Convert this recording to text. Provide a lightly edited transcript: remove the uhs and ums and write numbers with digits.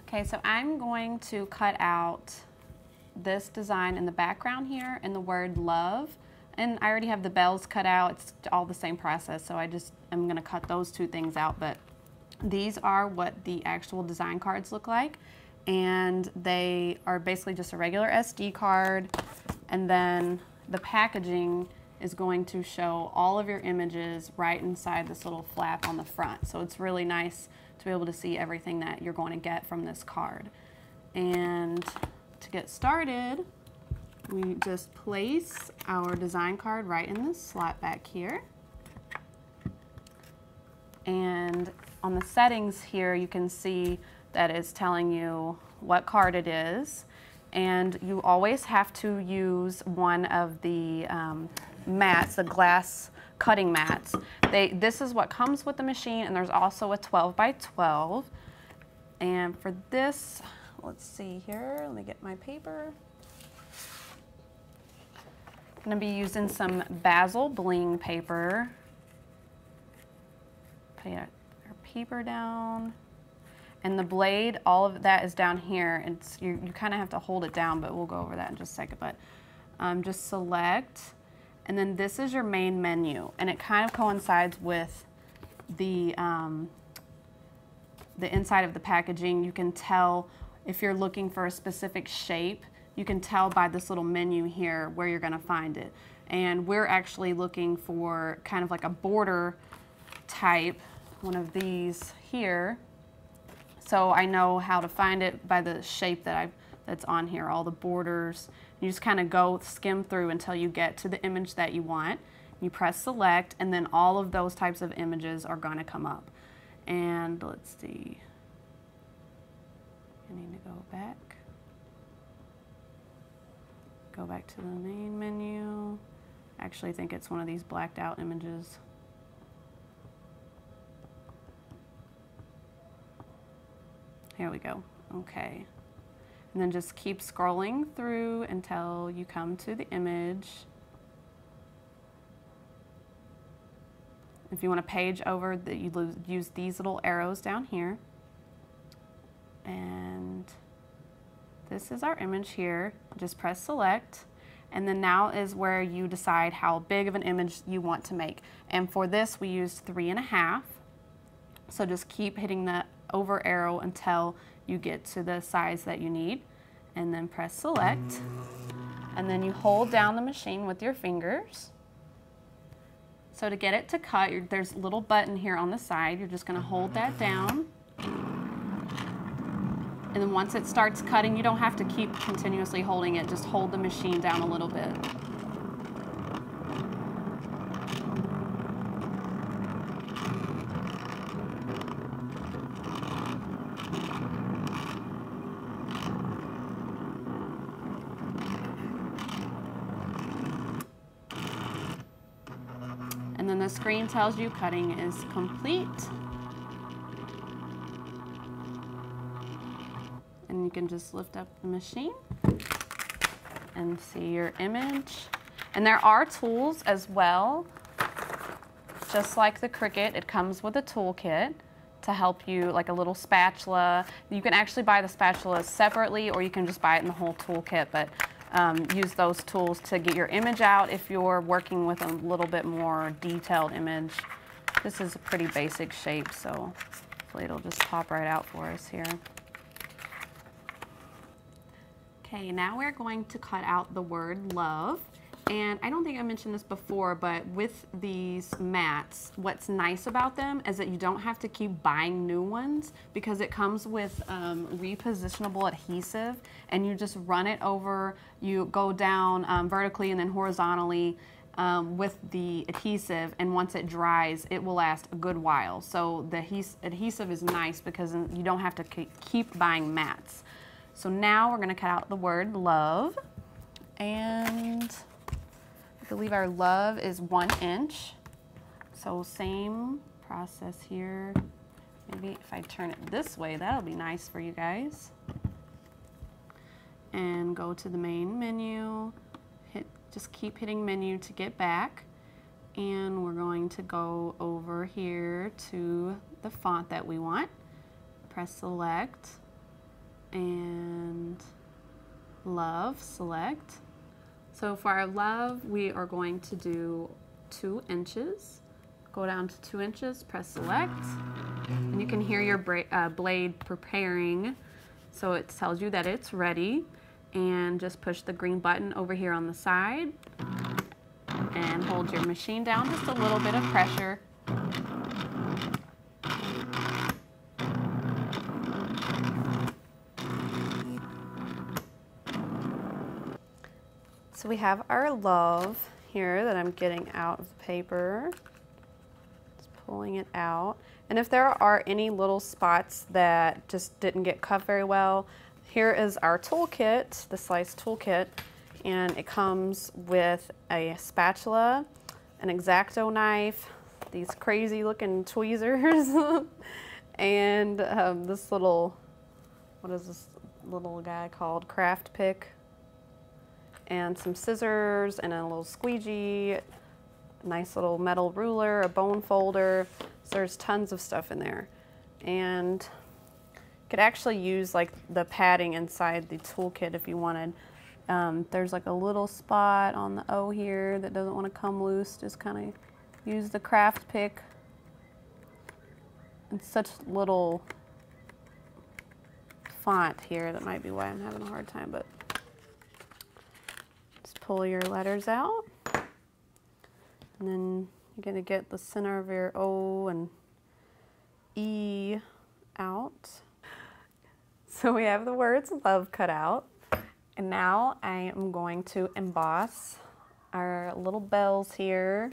Okay, so I'm going to cut out this design in the background here and the word love. And I already have the bells cut out. It's all the same process, so I'm going to cut those two things out. But these are what the actual design cards look like. And they are basically just a regular SD card. And then the packaging is going to show all of your images right inside this little flap on the front. So it's really nice to be able to see everything that you're going to get from this card. And to get started, we just place our design card right in this slot back here. And on the settings here, you can see that it's telling you what card it is. And you always have to use one of the mats, the glass cutting mats. This is what comes with the machine, and there's also a 12 by 12. And for this, let's see here, let me get my paper. I'm going to be using some Basil bling paper. Put our paper down. And the blade, all of that is down here. You kind of have to hold it down, but we'll go over that in just a second. But just select, and then this is your main menu, and it kind of coincides with the inside of the packaging. You can tell if you're looking for a specific shape. You can tell by this little menu here where you're going to find it. And we're actually looking for kind of like a border type, one of these here. So I know how to find it by the shape that's on here, all the borders. You just kind of skim through until you get to the image that you want. You press select, and then all of those types of images are going to come up. And let's see. I need to go back. Go back to the main menu. I actually think it's one of these blacked out images. Here we go. Okay. And then just keep scrolling through until you come to the image. If you want to page over, you use these little arrows down here. And this is our image here. Just press select. And then now is where you decide how big of an image you want to make. And for this, we used 3.5. So just keep hitting the over arrow until you get to the size that you need, and then press select, and then you hold down the machine with your fingers. So to get it to cut, there's a little button here on the side. You're just going to hold that down, and then once it starts cutting, you don't have to keep continuously holding it, just hold the machine down a little bit. And then the screen tells you cutting is complete. And you can just lift up the machine and see your image. And there are tools as well. Just like the Cricut, it comes with a toolkit to help you, like a little spatula. You can actually buy the spatula separately, or you can just buy it in the whole toolkit. But use those tools to get your image out if you're working with a little bit more detailed image. This is a pretty basic shape, so hopefully it'll just pop right out for us here. Okay, now we're going to cut out the word love. And I don't think I mentioned this before, but with these mats, what's nice about them is that you don't have to keep buying new ones, because it comes with repositionable adhesive, and you just run it over, you go down vertically and then horizontally with the adhesive, and once it dries, it will last a good while. So the adhesive is nice because you don't have to keep buying mats. So now we're going to cut out the word love, and I believe our love is 1 inch. So same process here. Maybe if I turn it this way, that'll be nice for you guys. And go to the main menu. Just keep hitting menu to get back. And we're going to go over here to the font that we want. Press select. and love, select. So for our love, we are going to do 2 inches. Go down to 2 inches, press select, and you can hear your blade preparing. So it tells you that it's ready, and just push the green button over here on the side and hold your machine down, just a little bit of pressure. So we have our love here that I'm getting out of the paper. Just pulling it out. And if there are any little spots that just didn't get cut very well, here is our toolkit, the slice toolkit, and it comes with a spatula, an X-Acto knife, these crazy looking tweezers, and this little, what is this little guy called? Craft pick. And some scissors and a little squeegee, a nice little metal ruler, a bone folder. So there's tons of stuff in there. And you could actually use like the padding inside the toolkit if you wanted. There's like a little spot on the O here that doesn't want to come loose. Just kind of use the craft pick. It's such little font here, that might be why I'm having a hard time, but pull your letters out, and then you're going to get the center of your O and E out. So we have the words love cut out, and now I am going to emboss our little bells here.